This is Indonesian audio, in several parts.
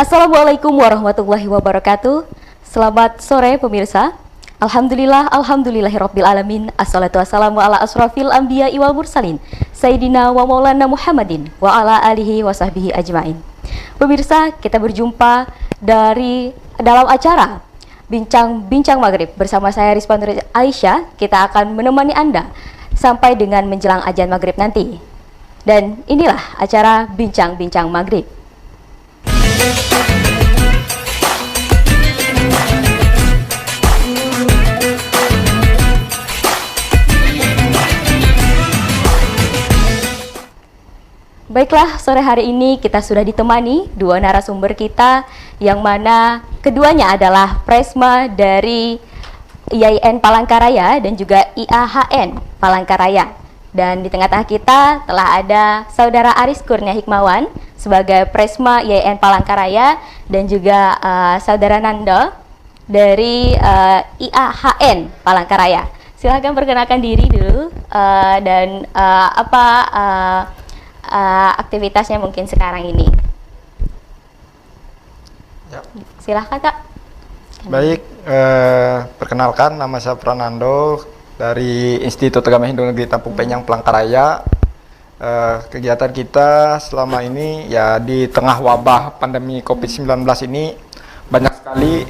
Assalamualaikum warahmatullahi wabarakatuh. Selamat sore pemirsa. Alhamdulillahirabbil alamin. Assalatu wassalamu ala asrofil anbiya wal mursalin Sayyidina wa maulana Muhammadin wa ala alihi wa sahbihi ajmain. Pemirsa, kita berjumpa dalam acara Bincang Maghrib bersama saya Rizwan Nur Aisyah. Kita akan menemani Anda sampai dengan menjelang azan maghrib nanti. Dan inilah acara Bincang Maghrib. Baiklah, sore hari ini kita sudah ditemani dua narasumber kita, yang mana keduanya adalah Presma dari IAIN Palangkaraya dan juga IAHN Palangkaraya. Dan di tengah-tengah kita telah ada Saudara Aris Kurnia Hikmawan sebagai Presma IAIN Palangkaraya dan juga Saudara Nando dari IAHN Palangkaraya. Silahkan perkenalkan diri dulu dan aktivitasnya mungkin sekarang ini. Ya. Silahkan Kak. Baik, perkenalkan nama saya Pranando dari Institut Agama Hindu Negeri Tampung Penyang Palangkaraya. Kegiatan kita selama ini ya di tengah wabah pandemi COVID-19 ini banyak sekali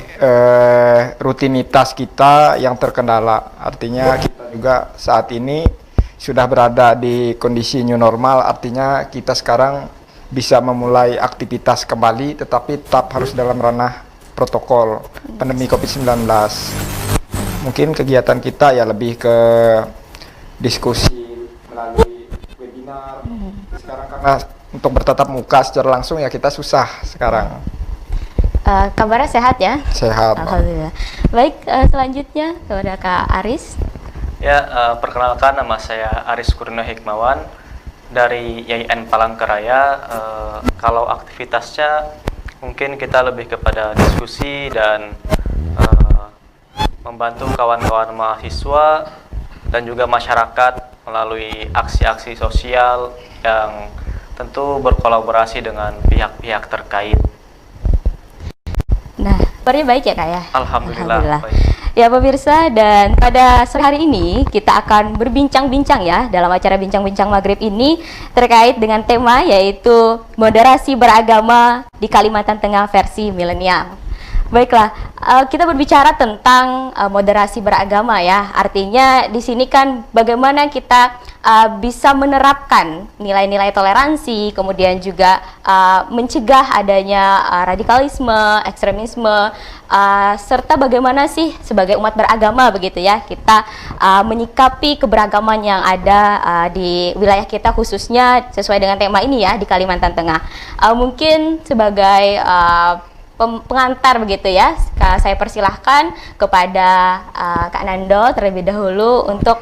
rutinitas kita yang terkendala. Artinya kita juga saat ini sudah berada di kondisi new normal, artinya kita sekarang bisa memulai aktivitas kembali, tetapi tetap harus dalam ranah protokol pandemi COVID-19. Mungkin kegiatan kita ya lebih ke diskusi melalui webinar. Sekarang karena untuk bertatap muka secara langsung ya kita susah sekarang. Kabarnya sehat ya? Sehat. Alhamdulillah. Baik, selanjutnya kepada Kak Aris. Ya, perkenalkan nama saya Aris Kurnia Hikmawan dari IAIN Palangkaraya. Kalau aktivitasnya mungkin kita lebih kepada diskusi dan membantu kawan-kawan mahasiswa dan juga masyarakat melalui aksi-aksi sosial yang tentu berkolaborasi dengan pihak-pihak terkait. Nah, kabarnya baik ya Kak ya? Alhamdulillah. Baik. Ya pemirsa, dan pada sore hari ini kita akan berbincang-bincang ya dalam acara Bincang Maghrib ini terkait dengan tema yaitu moderasi beragama di Kalimantan Tengah versi milenial. Baiklah, kita berbicara tentang moderasi beragama ya. Artinya di sini kan bagaimana kita bisa menerapkan nilai-nilai toleransi, kemudian juga mencegah adanya radikalisme, ekstremisme, serta bagaimana sih sebagai umat beragama begitu ya kita menyikapi keberagaman yang ada di wilayah kita, khususnya sesuai dengan tema ini ya di Kalimantan Tengah. Mungkin sebagai pengantar begitu ya, saya persilahkan kepada Kak Nando terlebih dahulu untuk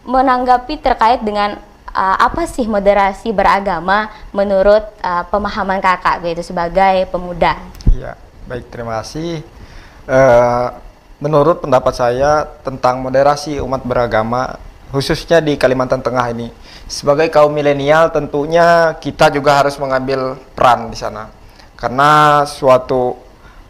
menanggapi terkait dengan apa sih moderasi beragama menurut pemahaman kakak begitu sebagai pemuda. Ya, baik, terima kasih. Menurut pendapat saya tentang moderasi umat beragama khususnya di Kalimantan Tengah ini, sebagai kaum milenial tentunya kita juga harus mengambil peran di sana. Karena suatu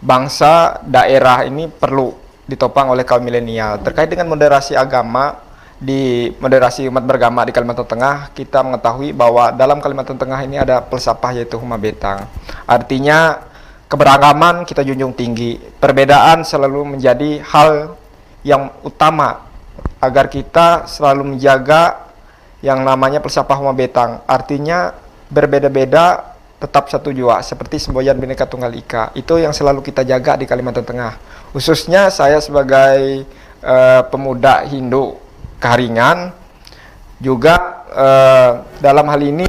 bangsa, daerah ini perlu ditopang oleh kaum milenial. Terkait dengan moderasi agama, di moderasi umat beragama di Kalimantan Tengah, kita mengetahui bahwa dalam Kalimantan Tengah ini ada filsafah yaitu Huma Betang. Artinya keberagaman kita junjung tinggi. Perbedaan selalu menjadi hal yang utama agar kita selalu menjaga yang namanya filsafah Huma Betang. Artinya berbeda-beda tetap satu jua, seperti semboyan Bhinneka Tunggal Ika. Itu yang selalu kita jaga di Kalimantan Tengah. Khususnya saya sebagai pemuda Hindu Kaharingan juga dalam hal ini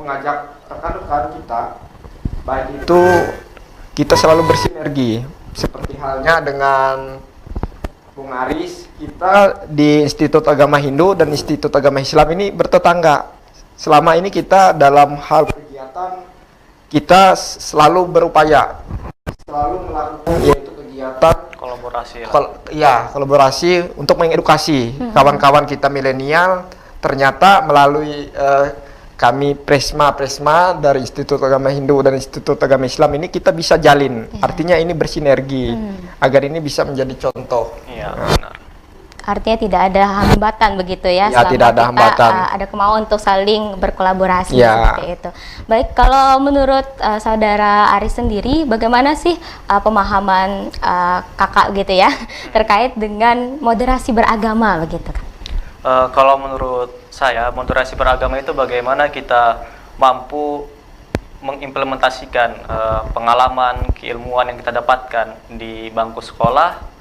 mengajak rekan-rekan kita, baik itu kita selalu bersinergi, seperti halnya dengan Bung Aris, kita di Institut Agama Hindu dan Institut Agama Islam ini bertetangga. Selama ini kita dalam hal kegiatan kita selalu berupaya, selalu melakukan yaitu kegiatan kolaborasi untuk mengedukasi kawan-kawan kita milenial. Ternyata melalui kami Presma dari Institut Agama Hindu dan Institut Agama Islam ini kita bisa jalin. Artinya ini bersinergi agar ini bisa menjadi contoh. Iya, benar. Artinya tidak ada hambatan begitu ya, Ya, selama tidak ada kita hambatan. Ada kemauan untuk saling berkolaborasi Ya. seperti itu. Baik, kalau menurut saudara Aris sendiri, bagaimana sih pemahaman kakak gitu ya terkait dengan moderasi beragama begitu kan? Kalau menurut saya, moderasi beragama itu bagaimana kita mampu mengimplementasikan pengalaman, keilmuan yang kita dapatkan di bangku sekolah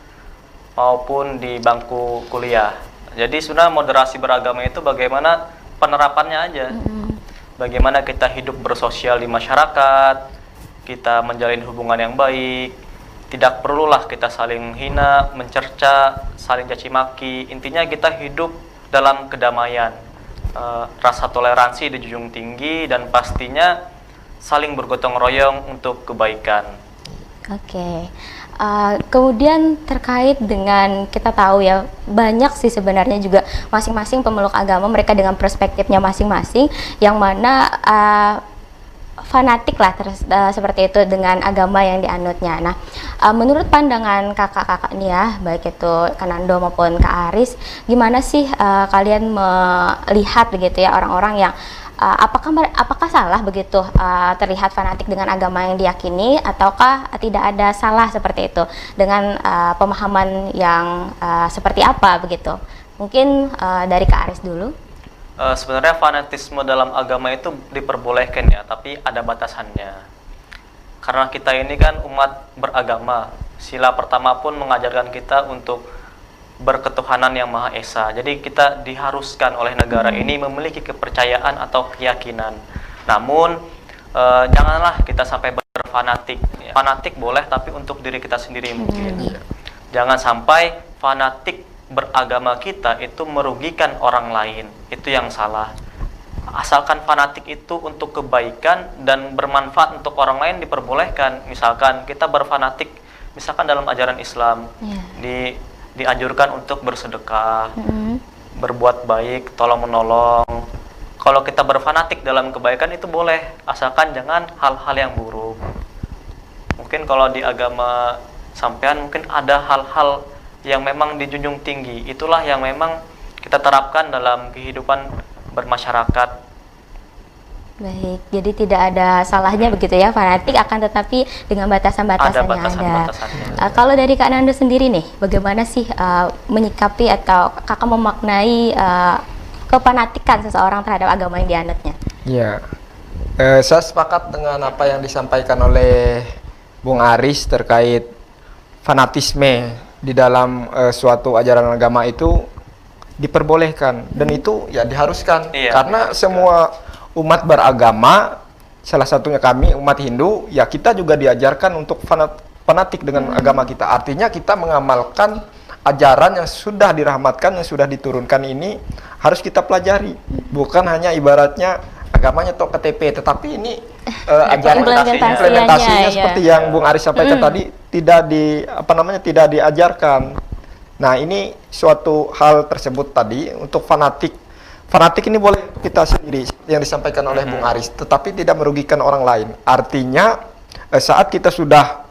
maupun di bangku kuliah. Jadi sebenarnya moderasi beragama itu bagaimana penerapannya aja. Bagaimana kita hidup bersosial di masyarakat, kita menjalin hubungan yang baik, tidak perlulah kita saling hina, mencerca, saling caci maki. Intinya kita hidup dalam kedamaian, rasa toleransi dijunjung tinggi, dan pastinya saling bergotong royong untuk kebaikan. Oke. Kemudian terkait dengan kita tahu ya, banyak sih sebenarnya juga masing-masing pemeluk agama mereka dengan perspektifnya masing-masing, yang mana fanatik lah seperti itu dengan agama yang dianutnya. Nah, menurut pandangan kakak-kakak nih ya, baik itu Kanando maupun Kak Aris, gimana sih kalian melihat begitu ya orang-orang yang apakah salah begitu terlihat fanatik dengan agama yang diyakini, ataukah tidak ada salah seperti itu dengan pemahaman yang seperti apa begitu? Mungkin dari Kak Aris dulu. Sebenarnya fanatisme dalam agama itu diperbolehkan ya, tapi ada batasannya. Karena kita ini kan umat beragama, sila pertama pun mengajarkan kita untuk berketuhanan yang Maha Esa. Jadi kita diharuskan oleh negara ini memiliki kepercayaan atau keyakinan. Namun janganlah kita sampai berfanatik. Fanatik boleh, tapi untuk diri kita sendiri mungkin. Jangan sampai fanatik beragama kita itu merugikan orang lain. Itu yang salah. Asalkan fanatik itu untuk kebaikan dan bermanfaat untuk orang lain diperbolehkan. Misalkan kita berfanatik, misalkan dalam ajaran Islam, dianjurkan untuk bersedekah, berbuat baik, tolong menolong. Kalau kita berfanatik dalam kebaikan itu boleh, asalkan jangan hal-hal yang buruk. Mungkin kalau di agama sampean mungkin ada hal-hal yang memang dijunjung tinggi. Itulah yang memang kita terapkan dalam kehidupan bermasyarakat. Baik, jadi tidak ada salahnya begitu ya fanatik, akan tetapi dengan batasan-batasannya ada. Batasan-batasannya. Kalau dari Kak Nando sendiri nih, bagaimana sih menyikapi atau kakak memaknai kefanatikan seseorang terhadap agama yang dianutnya? Ya, saya sepakat dengan apa yang disampaikan oleh Bung Aris terkait fanatisme di dalam suatu ajaran agama itu diperbolehkan dan itu ya diharuskan, karena semua umat beragama, salah satunya kami umat Hindu, ya kita juga diajarkan untuk fanatik dengan agama kita. Artinya kita mengamalkan ajaran yang sudah dirahmatkan, yang sudah diturunkan ini harus kita pelajari. Bukan hanya ibaratnya agamanya atau KTP, tetapi ini ajaran implementasinya seperti yang Bung Aris sampaikan tadi tidak diajarkan. Nah, ini suatu hal tersebut tadi untuk fanatik ini boleh kita sendiri yang disampaikan oleh Bung Aris, tetapi tidak merugikan orang lain. Artinya saat kita sudah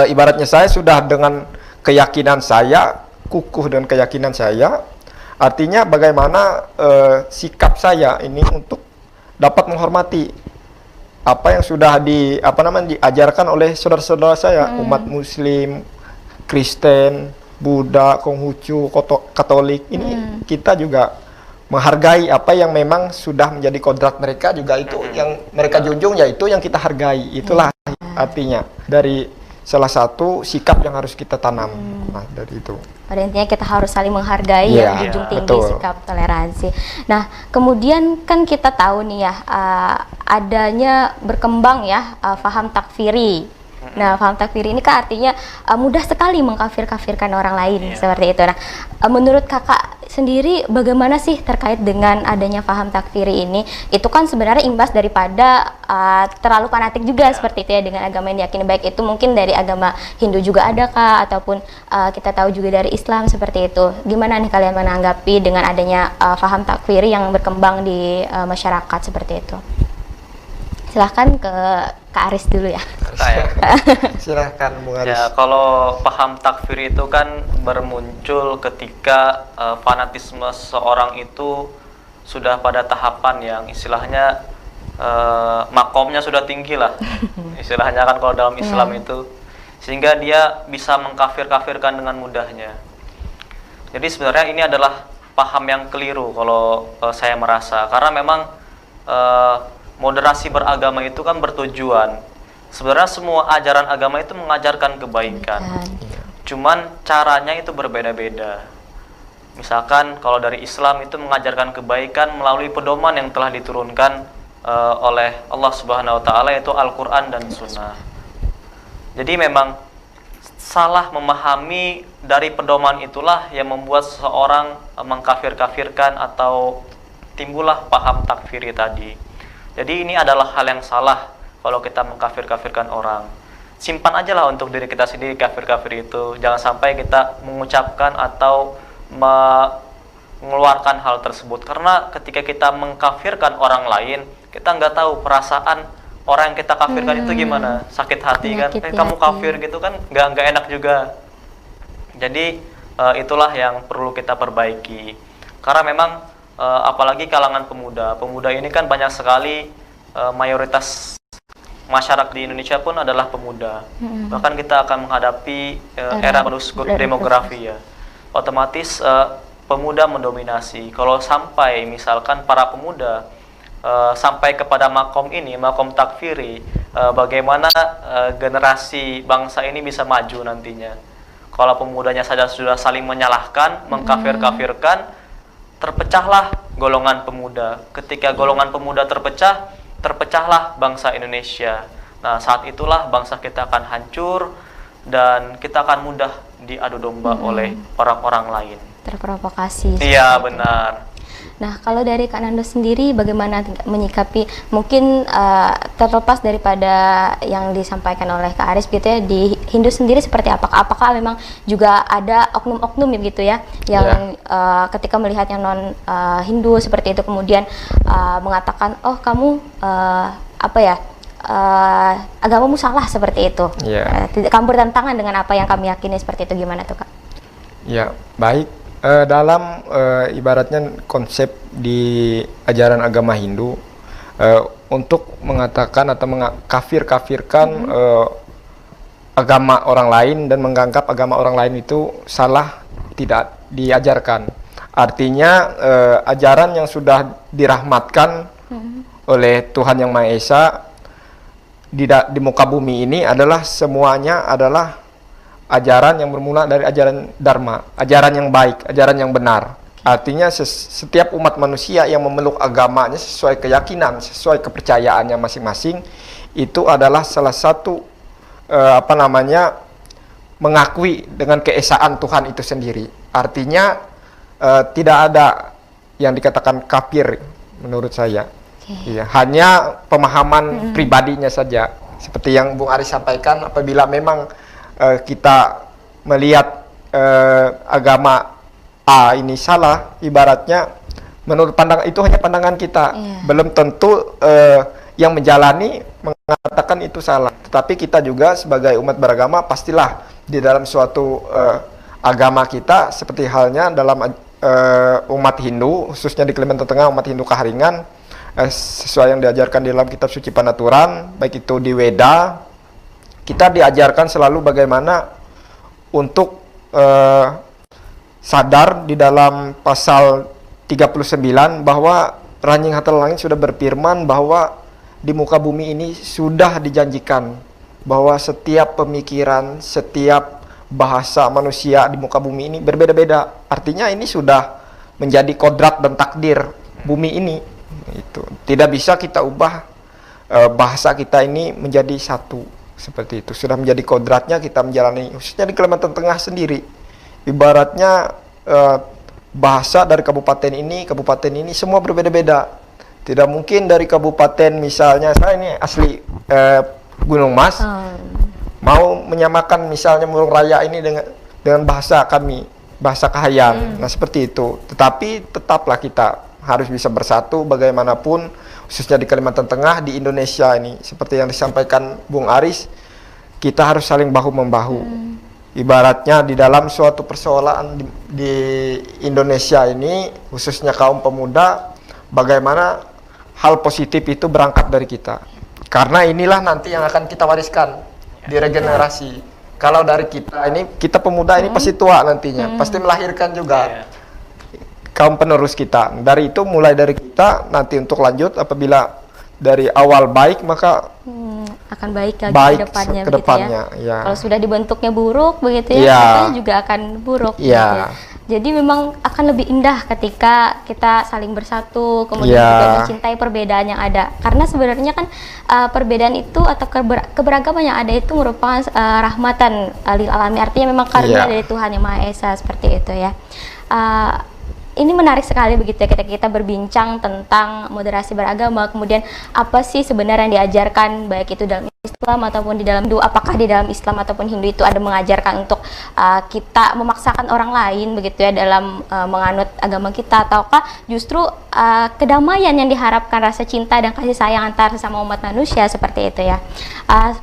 ibaratnya saya sudah dengan keyakinan saya, kukuh dan keyakinan saya, artinya bagaimana sikap saya ini untuk dapat menghormati apa yang sudah diajarkan oleh saudara-saudara saya, umat Muslim, Kristen, Buddha, Konghucu, Katolik. Ini kita juga menghargai apa yang memang sudah menjadi kodrat mereka, juga itu yang mereka junjung, yaitu yang kita hargai. Itulah artinya dari salah satu sikap yang harus kita tanam. Nah, dari itu. Pada intinya kita harus saling menghargai, yang junjung tinggi sikap toleransi. Nah, kemudian kan kita tahu nih ya, adanya berkembang ya faham takfiri Nah, paham takfiri ini kan artinya mudah sekali mengkafir-kafirkan orang lain, seperti itu. Nah, menurut kakak sendiri bagaimana sih terkait dengan adanya paham takfiri ini? Itu kan sebenarnya imbas daripada terlalu fanatik juga seperti itu ya dengan agama yang diyakini, baik itu mungkin dari agama Hindu juga ada kah, ataupun kita tahu juga dari Islam seperti itu. Gimana nih kalian menanggapi dengan adanya paham takfiri yang berkembang di masyarakat seperti itu? Silahkan ke Kak Aris dulu ya. Saya. Silahkan Bung Aris. Ya, kalau paham takfir itu kan bermuncul ketika fanatisme seorang itu sudah pada tahapan yang istilahnya makomnya sudah tinggi lah. Istilahnya kan kalau dalam Islam itu, sehingga dia bisa mengkafir-kafirkan dengan mudahnya. Jadi sebenarnya ini adalah paham yang keliru kalau saya merasa, karena memang moderasi beragama itu kan bertujuan. Sebenarnya semua ajaran agama itu mengajarkan kebaikan. Cuman caranya itu berbeda-beda. Misalkan kalau dari Islam itu mengajarkan kebaikan melalui pedoman yang telah diturunkan oleh Allah Subhanahu wa taala, yaitu Al-Qur'an dan Sunnah. Jadi memang salah memahami dari pedoman itulah yang membuat seseorang mengkafir-kafirkan atau timbullah paham takfiri tadi. Jadi ini adalah hal yang salah kalau kita mengkafir-kafirkan orang. Simpan aja lah untuk diri kita sendiri kafir-kafir itu. Jangan sampai kita mengucapkan atau mengeluarkan hal tersebut. Karena ketika kita mengkafirkan orang lain, kita nggak tahu perasaan orang yang kita kafirkan itu gimana. Sakit hati kan, kamu kafir gitu kan, nggak enak juga. Jadi itulah yang perlu kita perbaiki. Karena memang apalagi kalangan pemuda ini kan banyak sekali, mayoritas masyarakat di Indonesia pun adalah pemuda. Bahkan kita akan menghadapi era bonus demografi ya. Otomatis pemuda mendominasi. Kalau sampai misalkan para pemuda sampai kepada makom ini, makom takfiri, bagaimana generasi bangsa ini bisa maju nantinya. Kalau pemudanya saja sudah saling menyalahkan, mengkafir-kafirkan, terpecahlah golongan pemuda. Ketika golongan pemuda terpecah, terpecahlah bangsa Indonesia. Nah, saat itulah bangsa kita akan hancur dan kita akan mudah diadu domba oleh orang-orang lain. Terprovokasi. Iya, benar. Nah, kalau dari Kak Nando sendiri bagaimana menyikapi, mungkin terlepas daripada yang disampaikan oleh Kak Aris gitu ya, di Hindu sendiri seperti apa? Apakah memang juga ada oknum-oknum gitu ya yang ketika melihat yang non Hindu seperti itu kemudian mengatakan, oh kamu agamamu salah seperti itu. Kamu bertentangan dengan apa yang kami yakini seperti itu, gimana tuh Kak? Ya, baik. Dalam ibaratnya konsep di ajaran agama Hindu, untuk mengatakan atau mengkafir-kafirkan agama orang lain dan menganggap agama orang lain itu salah, tidak diajarkan. Artinya ajaran yang sudah dirahmatkan oleh Tuhan Yang Maha Esa di muka bumi ini adalah semuanya adalah ajaran yang bermula dari ajaran Dharma, ajaran yang baik, ajaran yang benar. Artinya setiap umat manusia yang memeluk agamanya sesuai keyakinan, sesuai kepercayaannya masing-masing, itu adalah salah satu mengakui dengan keesaan Tuhan itu sendiri. Artinya tidak ada yang dikatakan kafir menurut saya. Ya, hanya pemahaman pribadinya saja. Seperti yang Bung Aris sampaikan, apabila memang kita melihat agama A ini salah, ibaratnya menurut pandangan itu hanya pandangan kita, belum tentu yang menjalani mengatakan itu salah. Tetapi kita juga sebagai umat beragama pastilah di dalam suatu agama kita, seperti halnya dalam umat Hindu, khususnya di Kalimantan Tengah, umat Hindu Kaharingan, sesuai yang diajarkan di dalam kitab suci Panaturan, baik itu di Weda, kita diajarkan selalu bagaimana untuk sadar di dalam pasal 39 bahwa Ranjing Hatal Langit sudah berfirman bahwa di muka bumi ini sudah dijanjikan bahwa setiap pemikiran, setiap bahasa manusia di muka bumi ini berbeda-beda. Artinya ini sudah menjadi kodrat dan takdir bumi ini. Itu tidak bisa kita ubah bahasa kita ini menjadi satu seperti itu. Sudah menjadi kodratnya kita menjalani, khususnya di Kalimantan Tengah sendiri. Ibaratnya bahasa dari kabupaten ini semua berbeda-beda. Tidak mungkin dari kabupaten, misalnya saya ini asli Gunung Mas, mau menyamakan misalnya Murung Raya ini dengan bahasa kami, bahasa Kahayan. Nah seperti itu. Tetapi tetaplah kita harus bisa bersatu bagaimanapun, khususnya di Kalimantan Tengah, di Indonesia ini. Seperti yang disampaikan Bung Aris, kita harus saling bahu-membahu. Ibaratnya di dalam suatu persoalan di Indonesia ini, khususnya kaum pemuda, bagaimana hal positif itu berangkat dari kita. Karena inilah nanti yang akan kita wariskan di regenerasi. Kalau dari kita ini, kita pemuda ini pasti tua nantinya, pasti melahirkan juga kaum penerus kita. Dari itu, mulai dari kita nanti untuk lanjut, apabila dari awal baik, maka akan baik lagi baik ke ke depannya, depannya, begitu ya. ya. Kalau sudah dibentuknya buruk begitu ya, Ya. kedepannya juga akan buruk. Ya. Gitu ya. Jadi memang akan lebih indah ketika kita saling bersatu, kemudian Ya. juga mencintai perbedaan yang ada. Karena sebenarnya kan perbedaan itu atau keberagaman yang ada itu merupakan rahmatan lil alamin. Artinya memang karunia Ya. dari Tuhan Yang Maha Esa, seperti itu ya. Ini menarik sekali begitu ya, ketika kita berbincang tentang moderasi beragama, kemudian apa sih sebenarnya yang diajarkan, baik itu dalam Islam ataupun di dalam Hindu. Apakah di dalam Islam ataupun Hindu itu ada mengajarkan untuk kita memaksakan orang lain begitu ya dalam menganut agama kita, ataukah justru kedamaian yang diharapkan, rasa cinta dan kasih sayang antar sesama umat manusia, seperti itu ya.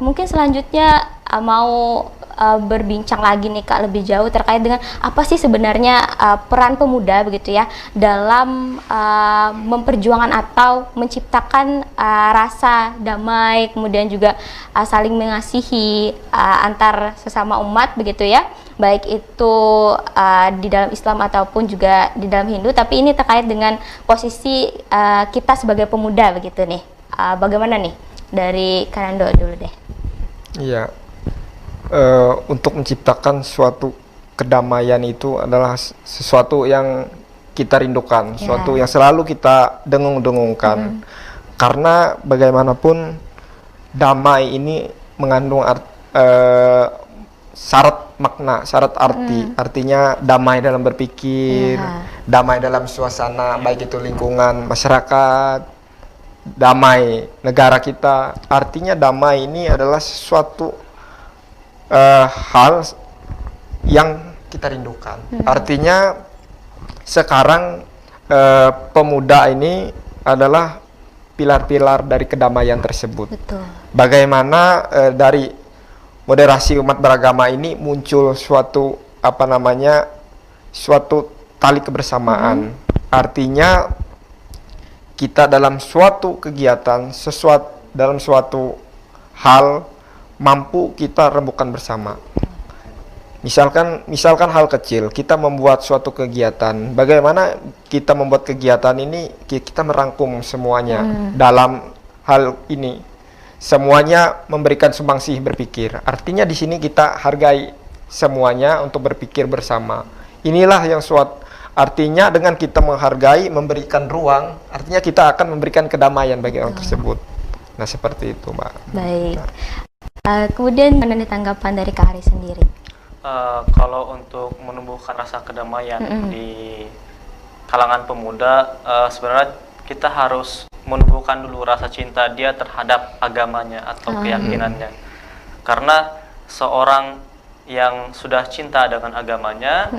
Mungkin selanjutnya mau berbincang lagi nih Kak, lebih jauh terkait dengan apa sih sebenarnya peran pemuda begitu ya dalam memperjuangkan atau menciptakan rasa damai, kemudian juga saling mengasihi antar sesama umat begitu ya, baik itu di dalam Islam ataupun juga di dalam Hindu. Tapi ini terkait dengan posisi kita sebagai pemuda begitu nih. Bagaimana nih dari Kanando dulu deh? Iya. Untuk menciptakan suatu kedamaian itu adalah sesuatu yang kita rindukan, suatu yang selalu kita dengung-dengungkan. Karena bagaimanapun damai ini mengandung syarat makna, syarat arti. Artinya damai dalam berpikir, damai dalam suasana, baik itu lingkungan, masyarakat, damai negara kita. Artinya damai ini adalah sesuatu hal yang kita rindukan. Artinya sekarang pemuda ini adalah pilar-pilar dari kedamaian tersebut. Betul. Bagaimana dari moderasi umat beragama ini muncul suatu suatu tali kebersamaan. Artinya kita dalam suatu kegiatan, dalam suatu hal mampu kita rembukan bersama. Misalkan hal kecil, kita membuat suatu kegiatan. Bagaimana kita membuat kegiatan ini, kita merangkum semuanya dalam hal ini. Semuanya memberikan sumbangsi berpikir. Artinya di sini kita hargai semuanya untuk berpikir bersama. Inilah yang artinya dengan kita menghargai, memberikan ruang, artinya kita akan memberikan kedamaian bagi orang tersebut. Nah, seperti itu, Mbak. Baik. Kemudian mana nih tanggapan dari Kak Aris sendiri? Kalau untuk menumbuhkan rasa kedamaian di kalangan pemuda, sebenarnya kita harus menumbuhkan dulu rasa cinta dia terhadap agamanya atau keyakinannya. Karena seorang yang sudah cinta dengan agamanya,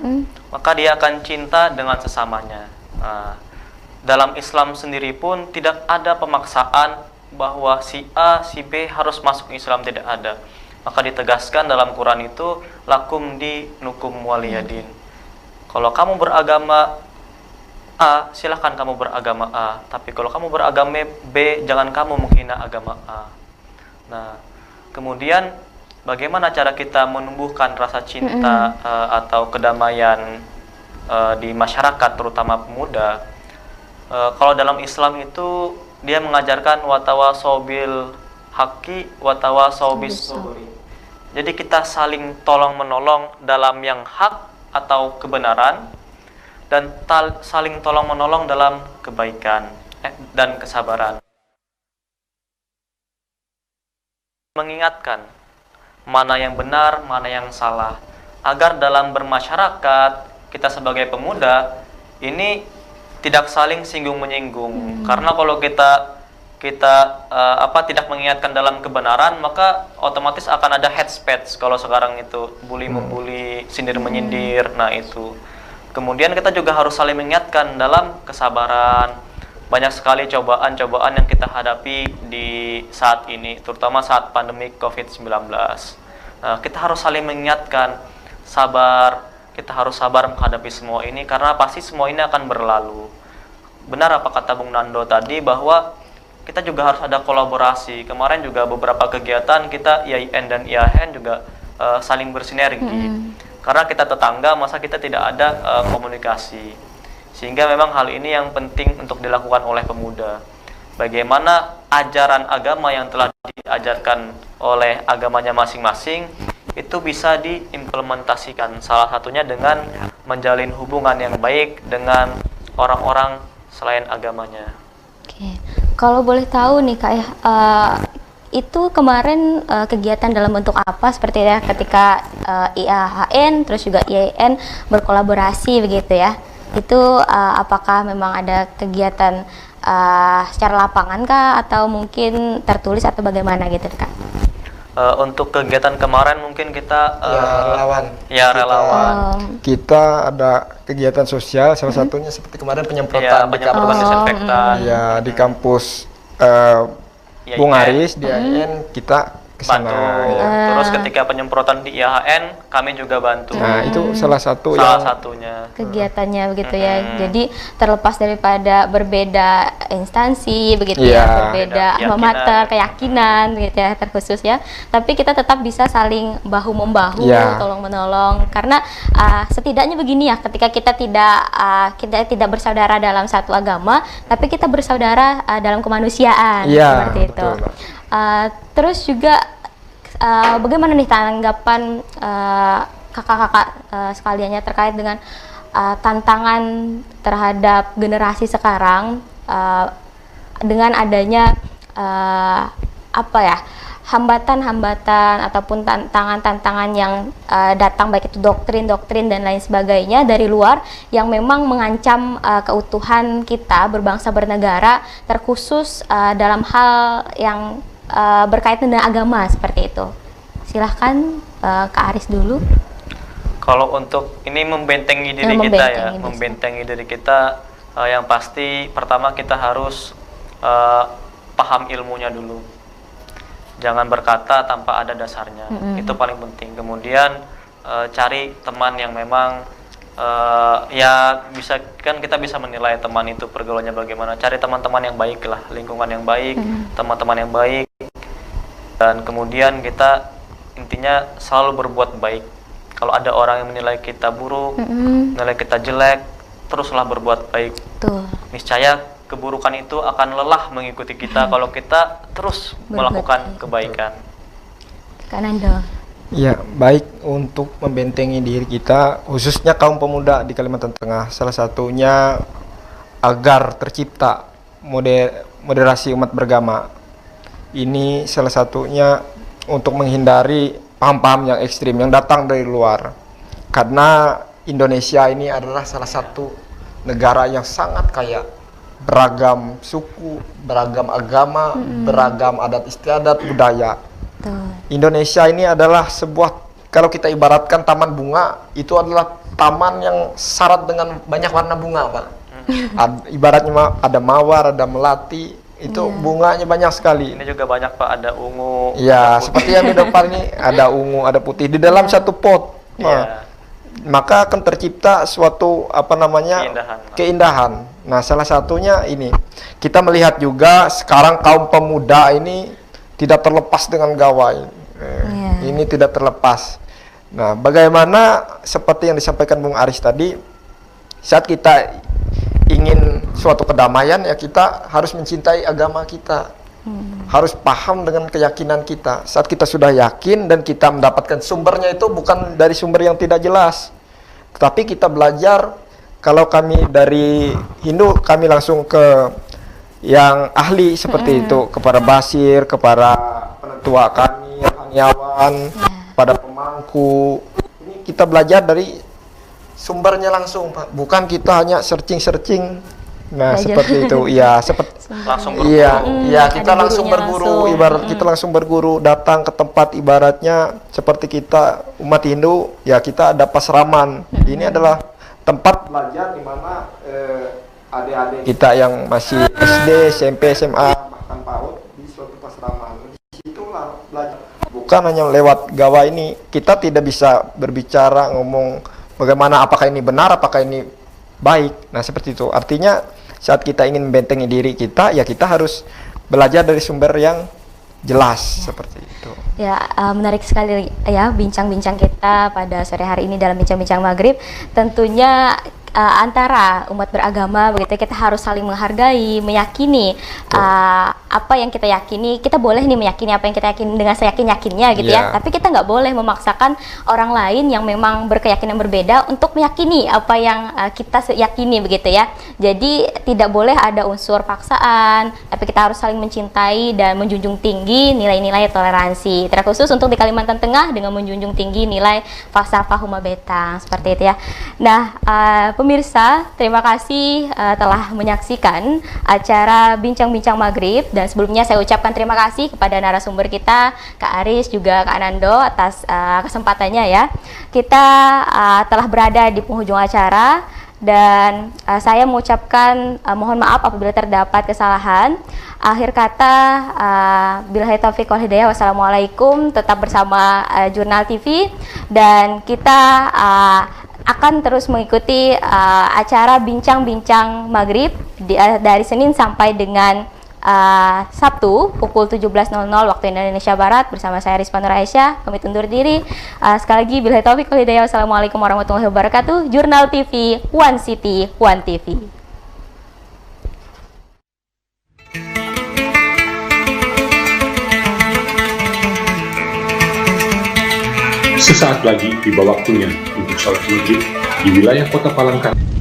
maka dia akan cinta dengan sesamanya. Dalam Islam sendiri pun tidak ada pemaksaan bahwa si A, si B harus masuk Islam, tidak ada. Maka ditegaskan dalam Quran itu, lakum di nukum waliyadin. Kalau kamu beragama A, silahkan kamu beragama A. Tapi kalau kamu beragama B, jangan kamu menghina agama A. Nah, kemudian bagaimana cara kita menumbuhkan rasa cinta atau kedamaian di masyarakat, terutama pemuda? Kalau dalam Islam itu dia mengajarkan watawasaw bil haqqi watawasaw bis sabri. Jadi kita saling tolong menolong dalam yang hak atau kebenaran, dan saling tolong menolong dalam kebaikan dan kesabaran. Mengingatkan mana yang benar, mana yang salah. Agar dalam bermasyarakat, kita sebagai pemuda, ini tidak saling singgung menyinggung. Karena kalau kita tidak mengingatkan dalam kebenaran, maka otomatis akan ada head speech. Kalau sekarang itu bully membuli, sindir menyindir, nah itu. Kemudian kita juga harus saling mengingatkan dalam kesabaran. Banyak sekali cobaan-cobaan yang kita hadapi di saat ini, terutama saat pandemi COVID-19. Nah, kita harus saling mengingatkan, sabar, kita harus sabar menghadapi semua ini, karena pasti semua ini akan berlalu. Benar apa kata Bung Nando tadi, bahwa kita juga harus ada kolaborasi. Kemarin juga beberapa kegiatan kita, IAIN dan IAHN juga saling bersinergi. Karena kita tetangga, masa kita tidak ada komunikasi. Sehingga memang hal ini yang penting untuk dilakukan oleh pemuda. Bagaimana ajaran agama yang telah diajarkan oleh agamanya masing-masing itu bisa diimplementasikan. Salah satunya dengan menjalin hubungan yang baik dengan orang-orang selain agamanya. Oke. Kalau boleh tahu nih Kak ya, itu kemarin kegiatan dalam bentuk apa seperti ya ketika IAHN terus juga IAIN berkolaborasi begitu ya? Itu apakah memang ada kegiatan secara lapangan kah atau mungkin tertulis atau bagaimana gitu Kak? Untuk kegiatan kemarin mungkin kita relawan. Ya, relawan. Kita ada kegiatan sosial, salah satunya seperti kemarin penyemprotan di kampus. Desinfektan. Ya, di kampus Bung Aris di IAIN kita kesana. Terus ketika penyemprotan di IAHN kami juga bantu. Nah, itu salah satunya kegiatannya begitu ya. Jadi terlepas daripada berbeda instansi begitu ya, berbeda alma keyakinan gitu ya terkhusus ya. Tapi kita tetap bisa saling bahu membahu, tolong menolong, karena setidaknya begini ya, ketika kita tidak bersaudara dalam satu agama, tapi kita bersaudara dalam kemanusiaan seperti itu. Terus juga bagaimana nih tanggapan kakak-kakak sekaliannya terkait dengan tantangan terhadap generasi sekarang dengan adanya hambatan-hambatan ataupun tantangan-tantangan yang datang, baik itu doktrin dan lain sebagainya dari luar yang memang mengancam keutuhan kita berbangsa bernegara, terkhusus dalam hal yang berkaitan dengan agama seperti itu. Silahkan Kak Aris dulu. Kalau untuk ini membentengi diri kita membentengi diri kita, yang pasti pertama kita harus paham ilmunya dulu. Jangan berkata tanpa ada dasarnya. Itu paling penting. Kemudian cari teman yang memang kita bisa menilai teman itu pergaulannya bagaimana. Cari teman-teman yang baik lah, lingkungan yang baik, teman-teman yang baik. Dan kemudian kita intinya selalu berbuat baik. Kalau ada orang yang menilai kita buruk, menilai kita jelek, teruslah berbuat baik. Niscaya keburukan itu akan lelah mengikuti kita kalau kita terus melakukan kebaikan. Kanando. Ya, baik, untuk membentengi diri kita, khususnya kaum pemuda di Kalimantan Tengah, salah satunya agar tercipta moderasi umat beragama. Ini salah satunya untuk menghindari paham-paham yang ekstrim yang datang dari luar. Karena Indonesia ini adalah salah satu negara yang sangat kaya, beragam suku, beragam agama, beragam adat istiadat, budaya. Indonesia ini adalah sebuah, kalau kita ibaratkan taman bunga, itu adalah taman yang syarat dengan banyak warna bunga, Pak. Ibaratnya ada mawar, ada melati, itu bunganya banyak sekali. Ini juga banyak Pak, ada ungu. Ya, seperti yang di depan ini ada ungu, ada putih di dalam satu pot. Maka akan tercipta suatu keindahan. Nah, salah satunya ini. Kita melihat juga sekarang kaum pemuda ini tidak terlepas dengan gawai. Ini tidak terlepas. Nah, bagaimana seperti yang disampaikan Bung Aris tadi, saat kita ingin suatu kedamaian, ya kita harus mencintai agama kita, harus paham dengan keyakinan kita. Saat kita sudah yakin dan kita mendapatkan sumbernya, itu bukan dari sumber yang tidak jelas, tetapi kita belajar. Kalau kami dari Hindu, kami langsung ke yang ahli seperti itu, kepada Basir, kepada penetua kami, Hangyawan. kepada pemangku. Ini kita belajar dari sumbernya langsung, Pak. Bukan kita hanya searching. Nah, Belajar. seperti itu. Iya, seperti Langsung berburu. iya, kita ada langsung gurunya berguru, langsung. ibarat kita langsung berguru, datang ke tempat, ibaratnya seperti kita umat Hindu, ya kita ada pasraman. Ini adalah tempat belajar di mana adik-adik kita yang masih SD, SMP, SMA, bahkan PAUD di suatu pasraman. Di situlah belajar. Bukan hanya lewat gawai ini, kita tidak bisa berbicara, ngomong bagaimana, apakah ini benar, apakah ini baik. Nah, seperti itu. Artinya saat kita ingin membentengi diri kita, ya kita harus belajar dari sumber yang jelas, seperti itu. Ya, menarik sekali ya bincang-bincang kita pada sore hari ini dalam bincang-bincang maghrib. Tentunya antara umat beragama begitu kita harus saling menghargai, meyakini apa yang kita yakini. Kita boleh nih meyakini apa yang kita yakini dengan seyakin-yakinnya gitu ya. Tapi kita nggak boleh memaksakan orang lain yang memang berkeyakinan berbeda untuk meyakini apa yang kita yakini begitu ya. Jadi tidak boleh ada unsur paksaan, tapi kita harus saling mencintai dan menjunjung tinggi nilai-nilai toleransi. Terkhusus untuk di Kalimantan Tengah dengan menjunjung tinggi nilai falsafah Huma Betang seperti itu ya. Nah, pemirsa, terima kasih telah menyaksikan acara Bincang-Bincang Maghrib, dan sebelumnya saya ucapkan terima kasih kepada narasumber kita, Kak Aris juga Kak Nando atas kesempatannya ya. Kita telah berada di penghujung acara dan saya mengucapkan mohon maaf apabila terdapat kesalahan. Akhir kata, billahi taufiq wal hidayah, wassalamualaikum. Tetap bersama Jurnal TV dan kita akan terus mengikuti acara Bincang-Bincang Maghrib dari Senin sampai dengan Sabtu pukul 17.00 waktu Indonesia Barat bersama saya Rizpa Nur Aisyah. Pamit undur diri. Sekali lagi billahi taufiq wal hidayah. Wassalamualaikum warahmatullahi wabarakatuh. Jurnal TV, One City, One TV. Sesaat lagi tiba waktunya untuk sholat maghrib di wilayah Kota Palangkaraya.